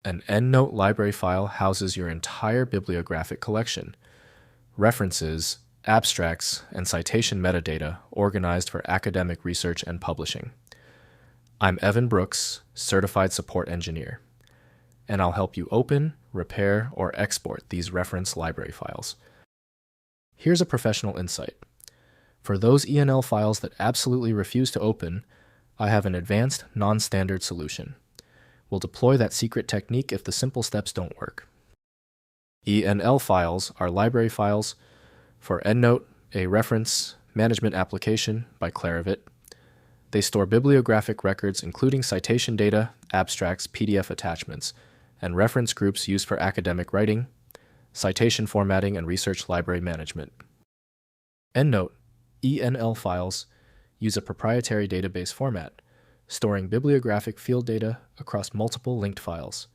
An EndNote library file houses your entire bibliographic collection, references, abstracts, and citation metadata organized for academic research and publishing. I'm Evan Brooks, Certified Support Engineer, and I'll help you open, repair, or export these reference library files. Here's a professional insight. For those ENL files that absolutely refuse to open, I have an advanced, non-standard solution. We'll deploy that secret technique if the simple steps don't work. ENL Files are library files for EndNote, a reference management application by Clarivate. They store bibliographic records including citation data, abstracts, PDF attachments, and reference groups used for academic writing, citation formatting, and research library management. EndNote ENL files use a proprietary database format, storing bibliographic field data across multiple linked files.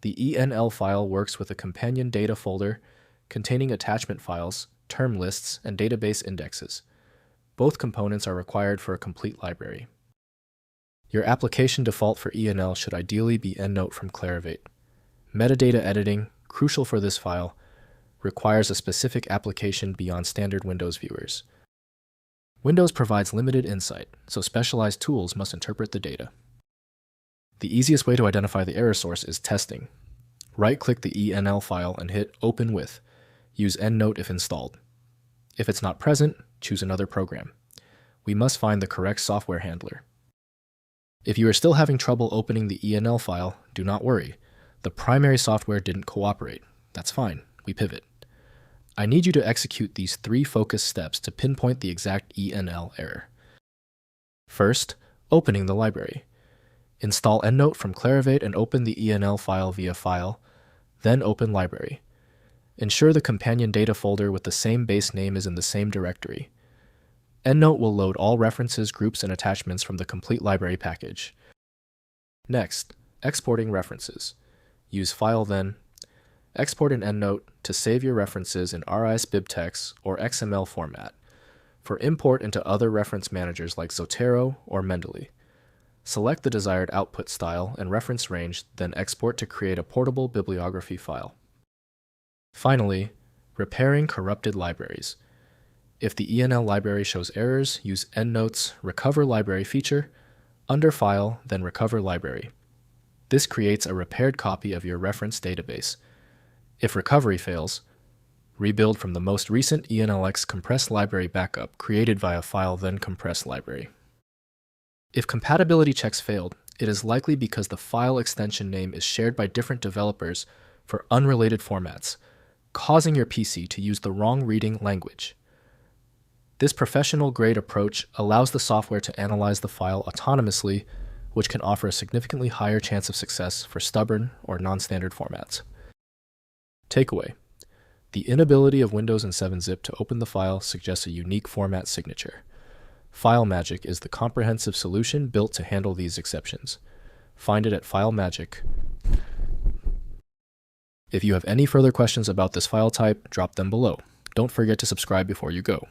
The ENL file works with a companion data folder containing attachment files, term lists, and database indexes. Both components are required for a complete library. Your application default for ENL should ideally be EndNote from Clarivate. Metadata editing, crucial for this file, requires a specific application beyond standard Windows viewers. Windows provides limited insight, so specialized tools must interpret the data. The easiest way to identify the error source is testing. Right-click the ENL file and hit Open With. Use EndNote if installed. If it's not present, choose another program. We must find the correct software handler. If you are still having trouble opening the ENL file, do not worry. The primary software didn't cooperate. That's fine. We pivot. I need you to execute these 3 focus steps to pinpoint the exact ENL error. First, opening the library. Install EndNote from Clarivate and open the ENL file via File, then Open Library. Ensure the companion data folder with the same base name is in the same directory. EndNote will load all references, groups, and attachments from the complete library package. Next, exporting references. Use File then. Export an EndNote to save your references in RIS-BibTeX or XML format for import into other reference managers like Zotero or Mendeley. Select the desired output style and reference range, then export to create a portable bibliography file. Finally, repairing corrupted libraries. If the ENL library shows errors, use EndNote's Recover Library feature. Under File, then Recover Library. This creates a repaired copy of your reference database. If recovery fails, rebuild from the most recent ENLX compressed library backup created via File then Compress Library. If compatibility checks failed, it is likely because the file extension name is shared by different developers for unrelated formats, causing your PC to use the wrong reading language. This professional-grade approach allows the software to analyze the file autonomously, which can offer a significantly higher chance of success for stubborn or non-standard formats. Takeaway: the inability of Windows and 7-zip to open the file suggests a unique format signature. FileMagick is the comprehensive solution built to handle these exceptions. Find it at FileMagick. If you have any further questions about this file type, drop them below. Don't forget to subscribe before you go.